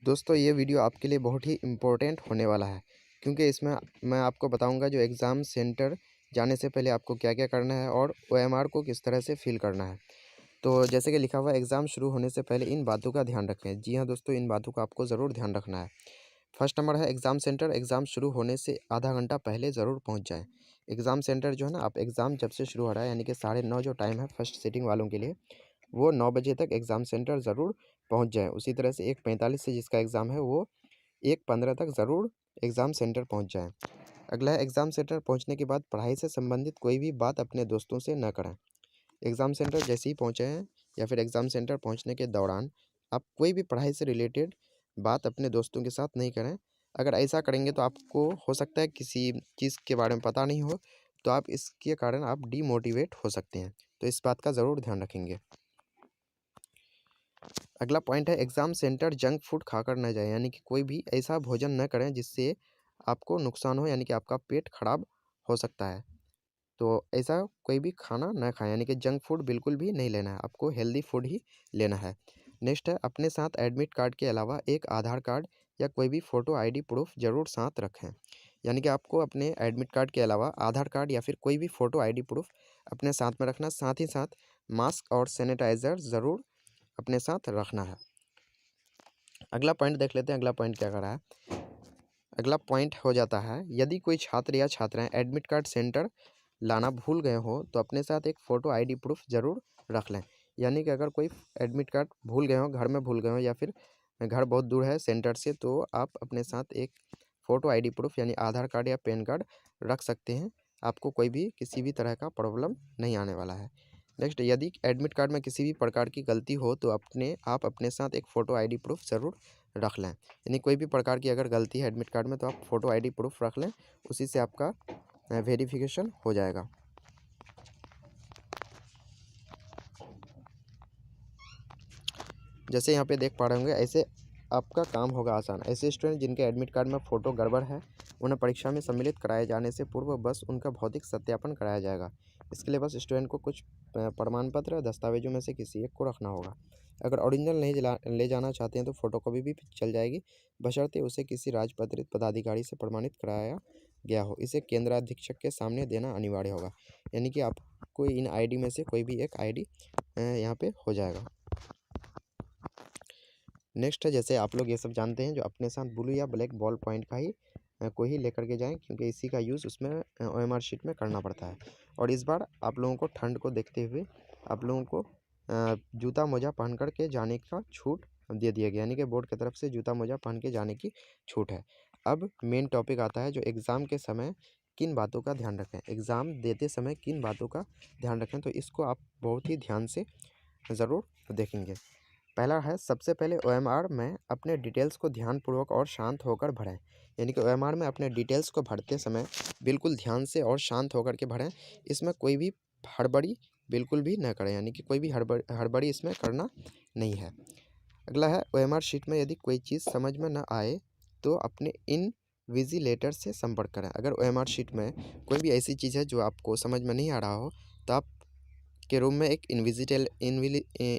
दोस्तों ये वीडियो आपके लिए बहुत ही इम्पोर्टेंट होने वाला है, क्योंकि इसमें मैं आपको बताऊंगा जो एग्ज़ाम सेंटर जाने से पहले आपको क्या क्या करना है और ओएमआर को किस तरह से फिल करना है। तो जैसे कि लिखा हुआ है, एग्ज़ाम शुरू होने से पहले इन बातों का ध्यान रखें। जी हाँ दोस्तों, इन बातों का आपको ज़रूर ध्यान रखना है। फर्स्ट नंबर है एग्ज़ाम सेंटर। एग्ज़ाम शुरू होने से आधा घंटा पहले ज़रूर पहुँच जाएँ। एग्ज़ाम सेंटर जो है ना, आप एग्ज़ाम जब से शुरू हो रहा है यानी कि 9:30 जो टाइम है फर्स्ट सीटिंग वालों के लिए, वो 9 बजे तक एग्ज़ाम सेंटर ज़रूर पहुँच जाएँ। उसी तरह से 1:45 से जिसका एग्ज़ाम है वो 1:15 तक ज़रूर एग्ज़ाम सेंटर पहुँच जाएँ। अगला है एग्ज़ाम सेंटर पहुँचने के बाद पढ़ाई से संबंधित कोई भी बात अपने दोस्तों से न करें। एग्ज़ाम सेंटर जैसे ही पहुँचे हैं या फिर एग्ज़ाम सेंटर पहुँचने के दौरान आप कोई भी पढ़ाई से रिलेटेड बात अपने दोस्तों के साथ नहीं करें। अगर ऐसा करेंगे तो आपको हो सकता है किसी चीज़ के बारे में पता नहीं हो, तो आप इसके कारण आप डीमोटिवेट हो सकते हैं। तो इस बात का ज़रूर ध्यान रखेंगे। अगला पॉइंट है एग्ज़ाम सेंटर जंक फूड खाकर न जाएँ, यानी कि कोई भी ऐसा भोजन न करें जिससे आपको नुकसान हो, यानी कि आपका पेट खराब हो सकता है। तो ऐसा कोई भी खाना ना खाएँ, यानी कि जंक फूड बिल्कुल भी नहीं लेना है, आपको हेल्दी फूड ही लेना है। नेक्स्ट है अपने साथ एडमिट कार्ड के अलावा एक आधार कार्ड या कोई भी फ़ोटो आईडी प्रूफ़ ज़रूर साथ रखें। यानी कि आपको अपने एडमिट कार्ड के अलावा आधार कार्ड या फिर कोई भी फ़ोटो आईडी प्रूफ़ अपने साथ में रखना, साथ ही साथ मास्क और सैनिटाइज़र ज़रूर अपने साथ रखना है। अगला पॉइंट देख लेते हैं, अगला पॉइंट क्या कह रहा है। अगला पॉइंट हो जाता है, यदि कोई छात्र या छात्राएं एडमिट कार्ड सेंटर लाना भूल गए हो तो अपने साथ एक फ़ोटो आईडी प्रूफ ज़रूर रख लें। यानी कि अगर कोई एडमिट कार्ड भूल गए हो, घर में भूल गए हो या फिर घर बहुत दूर है सेंटर से, तो आप अपने साथ एक फ़ोटो आईडी प्रूफ यानी आधार कार्ड या पैन कार्ड रख सकते हैं। आपको कोई भी किसी भी तरह का प्रॉब्लम नहीं आने वाला है। नेक्स्ट, यदि एडमिट कार्ड में किसी भी प्रकार की गलती हो तो आप अपने साथ एक फ़ोटो आईडी प्रूफ ज़रूर रख लें। यानी कोई भी प्रकार की अगर गलती है एडमिट कार्ड में तो आप फ़ोटो आईडी प्रूफ रख लें, उसी से आपका वेरिफिकेशन हो जाएगा। जैसे यहाँ पे देख पा रहे होंगे, ऐसे आपका काम होगा आसान। ऐसे स्टूडेंट जिनके एडमिट कार्ड में फ़ोटो गड़बड़ है, उन्हें परीक्षा में सम्मिलित कराए जाने से पूर्व बस उनका भौतिक सत्यापन कराया जाएगा। इसके लिए बस स्टूडेंट को कुछ प्रमाण पत्र दस्तावेजों में से किसी एक को रखना होगा। अगर ओरिजिनल नहीं ले जाना चाहते हैं तो फ़ोटोकॉपी भी चल जाएगी, बशर्ते उसे किसी राजपत्रित पदाधिकारी से प्रमाणित कराया गया हो। इसे केंद्राधीक्षक के सामने देना अनिवार्य होगा। यानी कि आपको इन आईडी में से कोई भी एक आईडी यहाँ पे हो जाएगा। नेक्स्ट है, जैसे आप लोग ये सब जानते हैं, जो अपने साथ ब्लू या ब्लैक बॉल पॉइंट का ही को ही लेकर के जाएं, क्योंकि इसी का यूज़ उसमें ओएमआर शीट में करना पड़ता है। और इस बार आप लोगों को ठंड को देखते हुए आप लोगों को जूता मोजा पहन कर के जाने का छूट दे दिया गया, यानी कि बोर्ड की तरफ से जूता मोजा पहन के जाने की छूट है। अब मेन टॉपिक आता है, जो एग्ज़ाम के समय किन बातों का ध्यान रखें, एग्ज़ाम देते समय किन बातों का ध्यान रखें, तो इसको आप बहुत ही ध्यान से ज़रूर देखेंगे। पहला है, सबसे पहले ओएमआर में अपने डिटेल्स को ध्यानपूर्वक और शांत होकर भरें। यानी कि ओएमआर में अपने डिटेल्स को भरते समय बिल्कुल ध्यान से और शांत होकर के भरें। इसमें कोई भी हड़बड़ी बिल्कुल भी न करें, यानी कि कोई भी हड़बड़ी इसमें करना नहीं है। अगला है, ओएमआर शीट में यदि कोई चीज़ समझ में न आए तो अपने इनविजिलेटर से संपर्क करें। अगर ओएमआर शीट में कोई भी ऐसी चीज़ है जो आपको समझ में नहीं आ रहा हो, तो आप के रूम में एक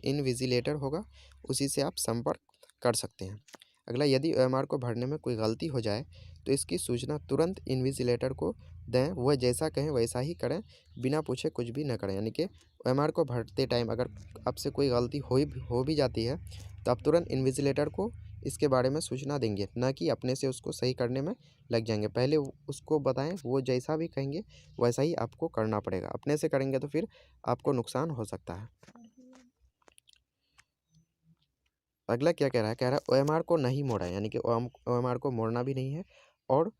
इनविजिलेटर होगा, उसी से आप संपर्क कर सकते हैं। अगला, यदि ओएमआर को भरने में कोई गलती हो जाए तो इसकी सूचना तुरंत इनविजिलेटर को दें। वह जैसा कहें वैसा ही करें, बिना पूछे कुछ भी न करें। यानी कि ओएमआर को भरते टाइम अगर आपसे कोई गलती हो भी जाती है तो आप तुरंत इनविजिलेटर को इसके बारे में सूचना देंगे, ना कि अपने से उसको सही करने में लग जाएंगे। पहले उसको बताएं, वो जैसा भी कहेंगे वैसा ही आपको करना पड़ेगा। अपने से करेंगे तो फिर आपको नुकसान हो सकता है। अगला क्या कह रहा है, कह रहा है ओएमआर को नहीं मोड़ा, यानी कि ओएमआर को मोड़ना भी नहीं है और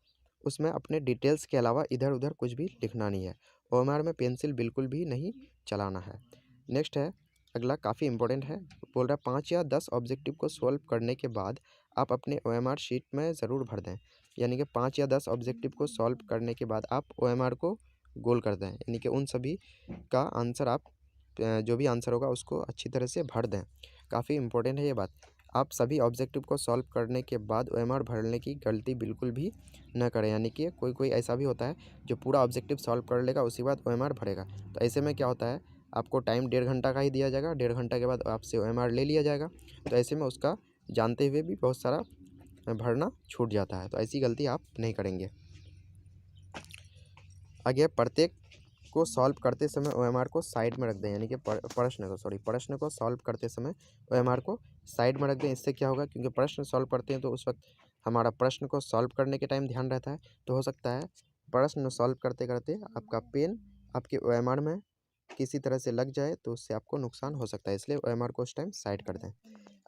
उसमें अपने डिटेल्स के अलावा इधर उधर कुछ भी लिखना नहीं है। ओएमआर में पेंसिल बिल्कुल भी नहीं चलाना है। नेक्स्ट है, अगला काफ़ी इंपॉर्टेंट है, बोल रहा है 5 या 10 ऑब्जेक्टिव को सॉल्व करने के बाद आप अपने ओएमआर शीट में ज़रूर भर दें। यानी कि 5 या 10 ऑब्जेक्टिव को सॉल्व करने के बाद आप ओएमआर को गोल कर दें, यानी कि उन सभी का आंसर आप जो भी आंसर होगा उसको अच्छी तरह से भर दें। काफ़ी इंपॉर्टेंट है ये बात। आप सभी ऑब्जेक्टिव को सॉल्व करने के बाद ओएमआर भरने की गलती बिल्कुल भी न करें। यानी कि कोई ऐसा भी होता है जो पूरा ऑब्जेक्टिव सॉल्व कर लेगा, उसी बाद ओएमआर भरेगा। तो ऐसे में क्या होता है, आपको टाइम 1.5 घंटा का ही दिया जाएगा, 1.5 घंटा के बाद आपसे ओएमआर ले लिया जाएगा। तो ऐसे में उसका जानते हुए भी बहुत सारा भरना छूट जाता है। तो ऐसी गलती आप नहीं करेंगे। आगे प्रत्येक को सॉल्व करते समय ओएमआर को साइड में रख दें, यानी कि प्रश्न को सॉल्व करते समय ओएमआर को साइड में रख दें। इससे क्या होगा, क्योंकि प्रश्न सॉल्व करते हैं तो उस वक्त हमारा प्रश्न को सॉल्व करने के टाइम ध्यान रहता है, तो हो सकता है प्रश्न सॉल्व करते करते आपका पेन आपके ओएमआर में किसी तरह से लग जाए, तो उससे आपको नुकसान हो सकता है। इसलिए ओएमआर को उस टाइम साइड कर दें।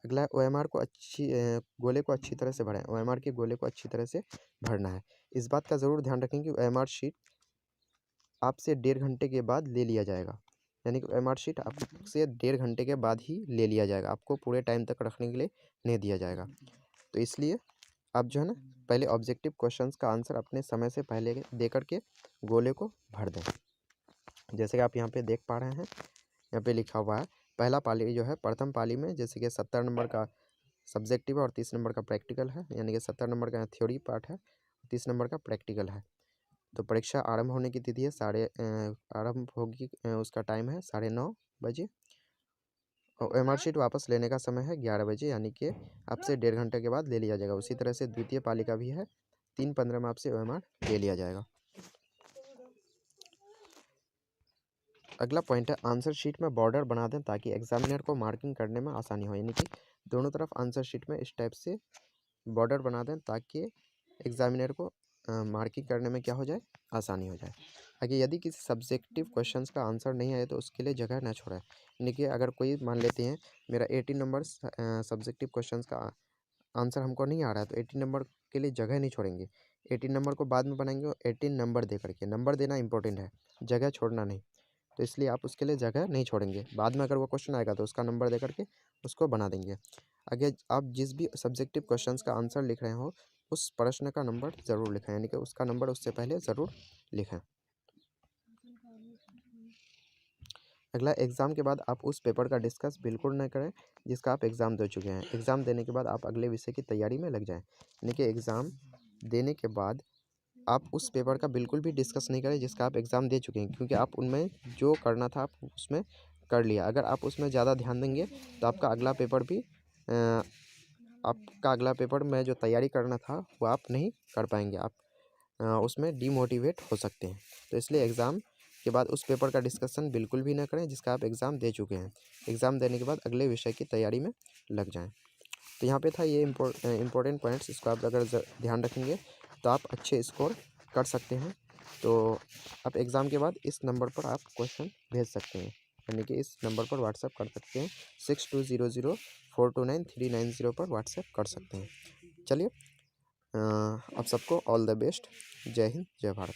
अगला, ओएमआर को गोले को अच्छी तरह से भरें। ओएमआर के गोले को अच्छी तरह से भरना है। इस बात का ज़रूर ध्यान रखें कि ओएमआर शीट आपसे 1.5 घंटे के बाद ले लिया जाएगा, यानी कि ओएमआर शीट आपसे 1.5 घंटे के बाद ही ले लिया जाएगा, आपको पूरे टाइम तक रखने के लिए नहीं दिया जाएगा। तो इसलिए आप जो है ना, पहले ऑब्जेक्टिव क्वेश्चंस का आंसर अपने समय से पहले दे करके गोले को भर दें। जैसे कि आप यहाँ पे देख पा रहे हैं, यहाँ पे लिखा हुआ है पहला पाली जो है, प्रथम पाली में जैसे कि 70 नंबर का सब्जेक्टिव और 30 नंबर का प्रैक्टिकल है, यानी कि 70 नंबर का थ्योरी पार्ट है, 30 नंबर का प्रैक्टिकल है। तो परीक्षा आरंभ होने की तिथि है आरंभ होगी, उसका टाइम है 9:30 बजे, और ओएमआर शीट वापस लेने का समय है 11 बजे, यानी कि आपसे 1.5 घंटे के बाद ले लिया जाएगा। उसी तरह से द्वितीय पालिका भी है, 3:15 में आपसे ओएमआर ले लिया जाएगा। अगला पॉइंट है, आंसर शीट में बॉर्डर बना दें ताकि एग्जामिनर को मार्किंग करने में आसानी हो, यानी कि दोनों तरफ आंसर शीट में इस टाइप से बॉर्डर बना दें ताकि एग्जामिनर को मार्किंग करने में क्या हो जाए, आसानी हो जाए। आगे, यदि किसी सब्जेक्टिव क्वेश्चंस का आंसर नहीं आए तो उसके लिए जगह ना छोड़ें, यानी कि अगर कोई मान लेते हैं मेरा 18 नंबर सब्जेक्टिव क्वेश्चंस का आंसर हमको नहीं आ रहा है, तो 18 नंबर के लिए जगह नहीं छोड़ेंगे, 18 नंबर को बाद में बनाएंगे और 18 नंबर दे करके, नंबर देना इंपॉर्टेंट है, जगह छोड़ना नहीं। तो इसलिए आप उसके लिए जगह नहीं छोड़ेंगे, बाद में अगर वो क्वेश्चन आएगा तो उसका नंबर दे करके उसको बना देंगे। आगे, आप जिस भी सब्जेक्टिव क्वेश्चंस का आंसर लिख रहे हो उस प्रश्न का नंबर ज़रूर लिखें, यानी कि उसका नंबर उससे पहले ज़रूर लिखें। अगला, एग्ज़ाम के बाद आप उस पेपर का डिस्कस बिल्कुल न करें जिसका आप एग्ज़ाम दे चुके हैं। एग्ज़ाम देने के बाद आप अगले विषय की तैयारी में लग जाएं, यानी कि एग्ज़ाम देने के बाद आप उस पेपर का बिल्कुल भी डिस्कस नहीं करें जिसका आप एग्ज़ाम दे चुके हैं, क्योंकि आप उनमें जो करना था आप उसमें कर लिया। अगर आप उसमें ज़्यादा ध्यान देंगे तो आपका अगला पेपर में जो तैयारी करना था वो आप नहीं कर पाएंगे, आप उसमें डीमोटिवेट हो सकते हैं। तो इसलिए एग्ज़ाम के बाद उस पेपर का डिस्कशन बिल्कुल भी ना करें जिसका आप एग्ज़ाम दे चुके हैं। एग्ज़ाम देने के बाद अगले विषय की तैयारी में लग जाएं। तो यहाँ पे था ये इम्पोर्टेंट पॉइंट्स, इसको आप अगर ध्यान रखेंगे तो आप अच्छे स्कोर कर सकते हैं। तो आप एग्ज़ाम के बाद इस नंबर पर आप क्वेश्चन भेज सकते हैं, यानी कि इस नंबर पर व्हाट्सएप कर सकते हैं, 6200429390 पर व्हाट्सएप कर सकते हैं। चलिए, आप सबको ऑल द बेस्ट। जय हिंद, जय भारत।